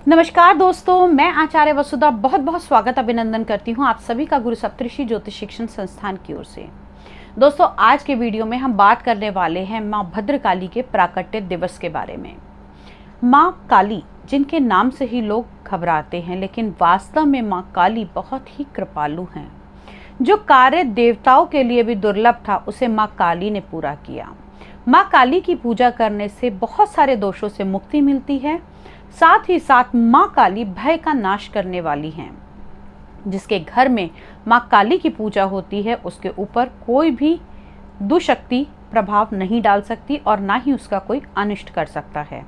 नमस्कार दोस्तों, मैं आचार्य वसुधा बहुत बहुत स्वागत अभिनंदन करती हूँ आप सभी का गुरु सप्तऋषि ज्योतिष शिक्षण संस्थान की ओर से। दोस्तों, आज के वीडियो में हम बात करने वाले हैं माँ भद्रकाली के प्राकट्य दिवस के बारे में। माँ काली, जिनके नाम से ही लोग घबराते हैं, लेकिन वास्तव में माँ काली बहुत ही कृपालु हैं। जो कार्य देवताओं के लिए भी दुर्लभ था, उसे माँ काली ने पूरा किया। माँ काली की पूजा करने से बहुत सारे दोषों से मुक्ति मिलती है। साथ ही साथ माँ काली भय का नाश करने वाली हैं। जिसके घर में माँ काली की पूजा होती है, उसके ऊपर कोई भी दुशक्ति प्रभाव नहीं डाल सकती और ना ही उसका कोई अनिष्ट कर सकता है।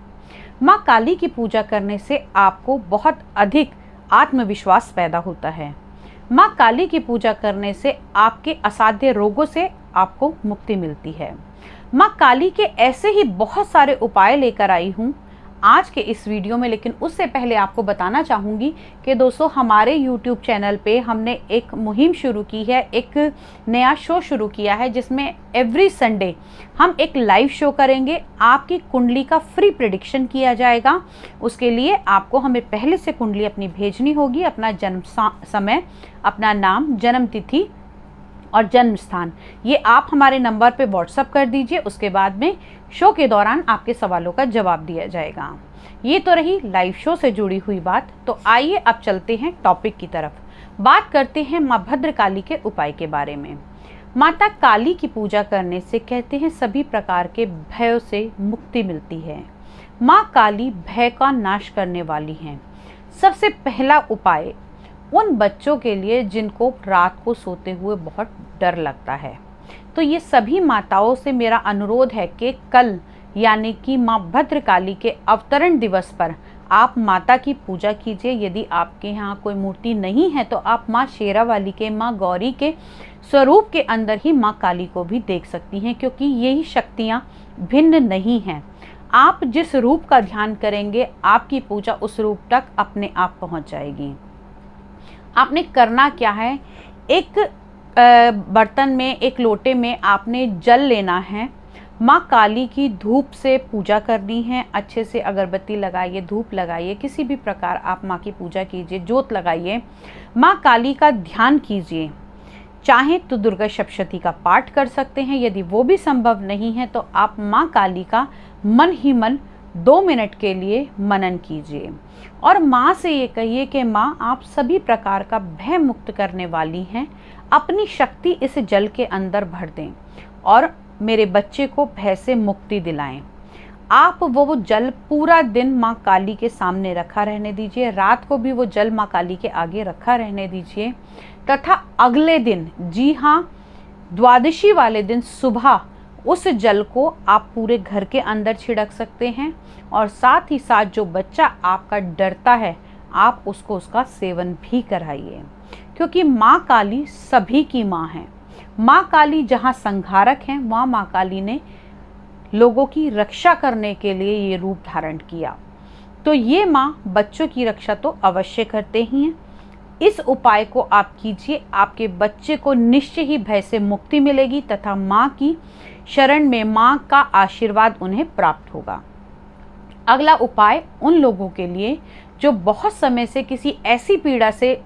माँ काली की पूजा करने से आपको बहुत अधिक आत्मविश्वास पैदा होता है। माँ काली की पूजा करने से आपके असाध्य रोगों से आपको मुक्ति मिलती है। माँ काली के ऐसे ही बहुत सारे उपाय लेकर आई हूँ आज के इस वीडियो में। लेकिन उससे पहले आपको बताना चाहूँगी कि दोस्तों, हमारे YouTube चैनल पे हमने एक मुहिम शुरू की है, एक नया शो शुरू किया है, जिसमें एवरी संडे हम एक लाइव शो करेंगे। आपकी कुंडली का फ्री प्रेडिक्शन किया जाएगा। उसके लिए आपको हमें पहले से कुंडली अपनी भेजनी होगी, अपना जन्म समय, अपना नाम, जन्म तिथि और जन्म स्थान, ये आप हमारे नंबर पे व्हाट्सअप कर दीजिए। उसके बाद में शो के दौरान आपके सवालों का जवाब दिया जाएगा। ये तो रही लाइव शो से जुड़ी हुई बात। तो आइए अब चलते हैं टॉपिक की तरफ। बात करते हैं माँ भद्रकाली के उपाय के बारे में। माता काली की पूजा करने से कहते हैं सभी प्रकार के भयों से मुक्ति मिलती है। माँ काली भय का नाश करने वाली हैं। सबसे पहला उपाय उन बच्चों के लिए जिनको रात को सोते हुए बहुत डर लगता है, तो ये सभी माताओं से मेरा अनुरोध है कि कल यानी कि माँ भद्रकाली के अवतरण दिवस पर आप माता की पूजा कीजिए। यदि आपके यहाँ कोई मूर्ति नहीं है तो आप माँ शेरावाली के, माँ गौरी के स्वरूप के अंदर ही माँ काली को भी देख सकती हैं, क्योंकि यही शक्तियाँ भिन्न नहीं हैं। आप जिस रूप का ध्यान करेंगे, आपकी पूजा उस रूप तक अपने आप पहुँच जाएगी। आपने करना क्या है, एक बर्तन में, एक लोटे में आपने जल लेना है। माँ काली की धूप से पूजा करनी है। अच्छे से अगरबत्ती लगाइए, धूप लगाइए, किसी भी प्रकार आप माँ की पूजा कीजिए, जोत लगाइए, माँ काली का ध्यान कीजिए। चाहे तो दुर्गा सप्तशती का पाठ कर सकते हैं। यदि वो भी संभव नहीं है तो आप माँ काली का मन ही मन 2 मिनट के लिए मनन कीजिए और माँ से ये कहिए कि माँ, आप सभी प्रकार का भय मुक्त करने वाली हैं। अपनी शक्ति इस जल के अंदर भर दें और मेरे बच्चे को भय से मुक्ति दिलाएं। आप वो जल पूरा दिन माँ काली के सामने रखा रहने दीजिए। रात को भी वो जल माँ काली के आगे रखा रहने दीजिए तथा अगले दिन, जी हाँ, द्वादशी वाले दिन सुबह उस जल को आप पूरे घर के अंदर छिड़क सकते हैं। और साथ ही साथ जो बच्चा आपका डरता है, आप उसको उसका सेवन भी कराइए, क्योंकि माँ काली सभी की माँ है। माँ काली जहाँ संहारक हैं, वहाँ माँ काली ने लोगों की रक्षा करने के लिए ये रूप धारण किया। तो ये माँ बच्चों की रक्षा तो अवश्य करते ही हैं। इस उपाय को आप कीजिए, आपके बच्चे को निश्चय ही भय से मुक्ति मिलेगी तथा माँ की शरण में माँ का आशीर्वाद उन्हें प्राप्त होगा। अगला उपाय उन लोगों के लिए जो बहुत समय से किसी ऐसी पीड़ा से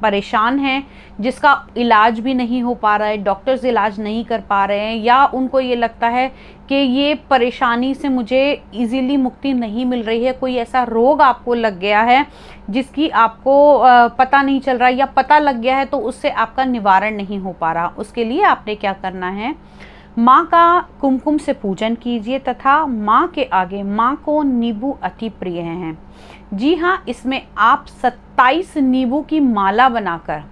परेशान हैं जिसका इलाज भी नहीं हो पा रहा है, डॉक्टर्स इलाज नहीं कर पा रहे हैं, या उनको ये लगता है कि ये परेशानी से मुझे इजीली मुक्ति नहीं मिल रही है। कोई ऐसा रोग आपको लग गया है जिसकी आपको पता नहीं चल रहा है, या पता लग गया है तो उससे आपका निवारण नहीं हो पा रहा। उसके लिए आपने क्या करना है, माँ का कुमकुम से पूजन कीजिए तथा माँ के आगे, माँ को नींबू अति प्रिय हैं। जी हाँ, इसमें आप 27 नींबू की माला बनाकर,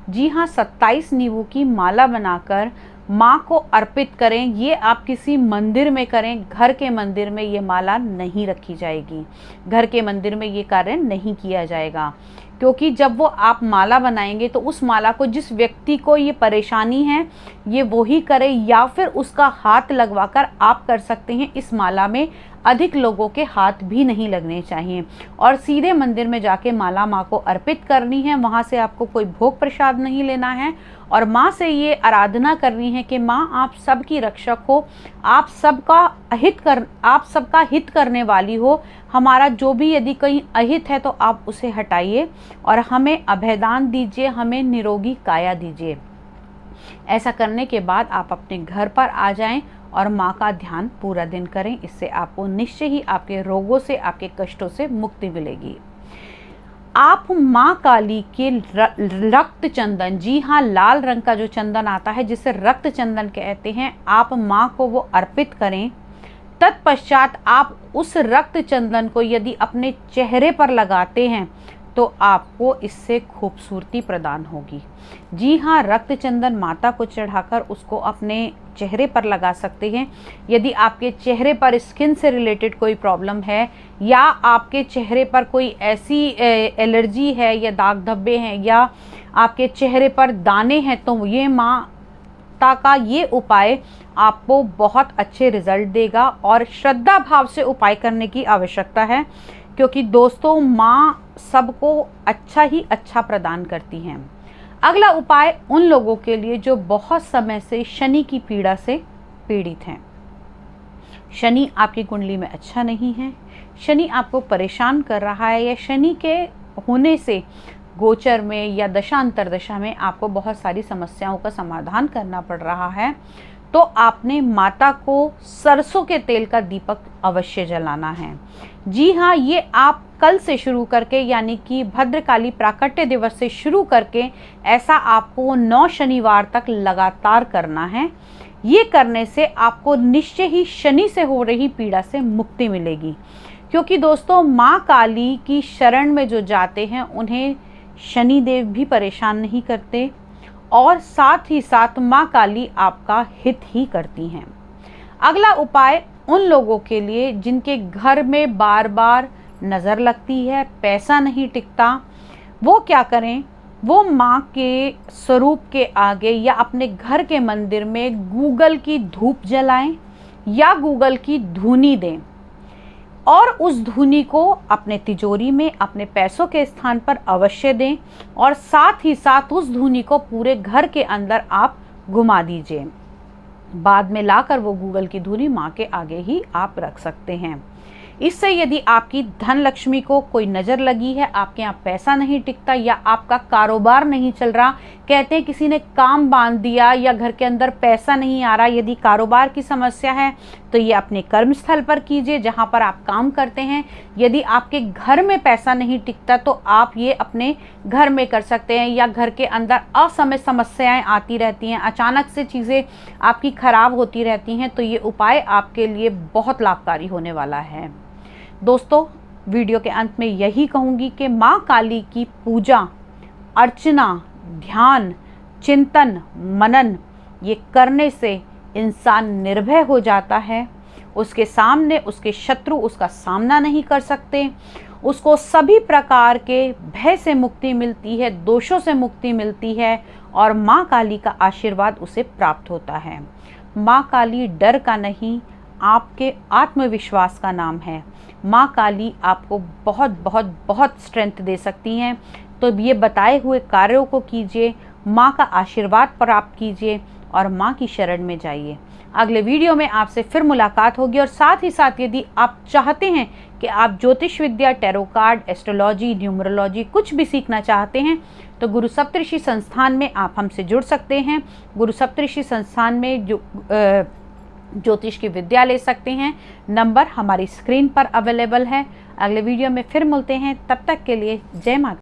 जी हाँ, 27 नींबू की माला बनाकर माँ को अर्पित करें। ये आप किसी मंदिर में करें, घर के मंदिर में ये माला नहीं रखी जाएगी, घर के मंदिर में ये कार्य नहीं किया जाएगा। क्योंकि जब वो आप माला बनाएंगे तो उस माला को जिस व्यक्ति को ये परेशानी है, ये वही करे, या फिर उसका हाथ लगवाकर आप कर सकते हैं। इस माला में अधिक लोगों के हाथ भी नहीं लगने चाहिए। और सीधे मंदिर में जाके माला माँ को अर्पित करनी है, वहाँ से आपको कोई भोग प्रसाद नहीं लेना है और माँ से ये आराधना करनी है कि माँ आप सबकी रक्षक हो, आप सबका हित करने वाली हो। हमारा जो भी यदि कहीं अहित है तो आप उसे हटाइए और हमें अभयदान दीजिए, हमें निरोगी काया दीजिए। ऐसा करने के बाद आप अपने घर पर आ जाएं और माँ का ध्यान पूरा दिन करें। इससे आपको निश्चय ही आपके रोगों से, आपके कष्टों से मुक्ति मिलेगी। आप माँ काली के रक्त चंदन, जी हाँ, लाल रंग का जो चंदन आता है जिसे रक्त चंदन कहते हैं, आप माँ को वो अर्पित करें। तत्पश्चात आप उस रक्त चंदन को यदि अपने चेहरे पर लगाते हैं तो आपको इससे खूबसूरती प्रदान होगी। जी हाँ, रक्त चंदन माता को चढ़ाकर उसको अपने चेहरे पर लगा सकते हैं। यदि आपके चेहरे पर स्किन से रिलेटेड कोई प्रॉब्लम है या आपके चेहरे पर कोई ऐसी एलर्जी है या दाग धब्बे हैं या आपके चेहरे पर दाने हैं, तो ये माता का ये उपाय आपको बहुत अच्छे रिजल्ट देगा। और श्रद्धा भाव से उपाय करने की आवश्यकता है, क्योंकि दोस्तों माँ सबको अच्छा ही अच्छा प्रदान करती हैं। अगला उपाय उन लोगों के लिए जो बहुत समय से शनि की पीड़ा से पीड़ित हैं। शनि आपकी कुंडली में अच्छा नहीं है, शनि आपको परेशान कर रहा है या शनि के होने से गोचर में या दशांतर दशा में आपको बहुत सारी समस्याओं का समाधान करना पड़ रहा है, तो आपने माता को सरसों के तेल का दीपक अवश्य जलाना है। जी हाँ, ये आप कल से शुरू करके यानी कि भद्रकाली प्राकट्य दिवस से शुरू करके ऐसा आपको 9 शनिवार तक लगातार करना है। ये करने से आपको निश्चय ही शनि से हो रही पीड़ा से मुक्ति मिलेगी, क्योंकि दोस्तों माँ काली की शरण में जो जाते हैं उन्हें शनि देव भी परेशान नहीं करते और साथ ही साथ माँ काली आपका हित ही करती हैं। अगला उपाय उन लोगों के लिए जिनके घर में बार बार नज़र लगती है, पैसा नहीं टिकता, वो क्या करें, वो माँ के स्वरूप के आगे या अपने घर के मंदिर में गूगल की धूप जलाएं या गूगल की धूनी दें और उस धूनी को अपने तिजोरी में अपने पैसों के स्थान पर अवश्य दें और साथ ही साथ उस धूनी को पूरे घर के अंदर आप घुमा दीजिए। बाद में लाकर वो गूगल की धूनी माँ के आगे ही आप रख सकते हैं। इससे यदि आपकी धन लक्ष्मी को कोई नज़र लगी है, आपके यहाँ पैसा नहीं टिकता या आपका कारोबार नहीं चल रहा, कहते हैं किसी ने काम बांध दिया या घर के अंदर पैसा नहीं आ रहा, यदि कारोबार की समस्या है तो ये अपने कर्मस्थल पर कीजिए जहाँ पर आप काम करते हैं। यदि आपके घर में पैसा नहीं टिकता तो आप ये अपने घर में कर सकते हैं, या घर के अंदर असमय समस्याएं आती रहती हैं, अचानक से चीज़ें आपकी खराब होती रहती हैं, तो ये उपाय आपके लिए बहुत लाभकारी होने वाला है। दोस्तों, वीडियो के अंत में यही कहूँगी कि माँ काली की पूजा, अर्चना, ध्यान, चिंतन, मनन ये करने से इंसान निर्भय हो जाता है। उसके सामने उसके शत्रु उसका सामना नहीं कर सकते, उसको सभी प्रकार के भय से मुक्ति मिलती है, दोषों से मुक्ति मिलती है और माँ काली का आशीर्वाद उसे प्राप्त होता है। माँ काली डर का नहीं, आपके आत्मविश्वास का नाम है। माँ काली आपको बहुत बहुत बहुत स्ट्रेंथ दे सकती हैं। तो ये बताए हुए कार्यों को कीजिए, माँ का आशीर्वाद प्राप्त कीजिए और माँ की शरण में जाइए। अगले वीडियो में आपसे फिर मुलाकात होगी और साथ ही साथ यदि आप चाहते हैं कि आप ज्योतिष विद्या, टैरो कार्ड, एस्ट्रोलॉजी, न्यूमरोलॉजी कुछ भी सीखना चाहते हैं तो गुरु सप्तऋषि संस्थान में आप हमसे जुड़ सकते हैं। गुरु सप्तऋषि संस्थान में जो ज्योतिष की विद्या ले सकते हैं। नंबर हमारी स्क्रीन पर अवेलेबल है। अगले वीडियो में फिर मिलते हैं, तब तक के लिए जय माता।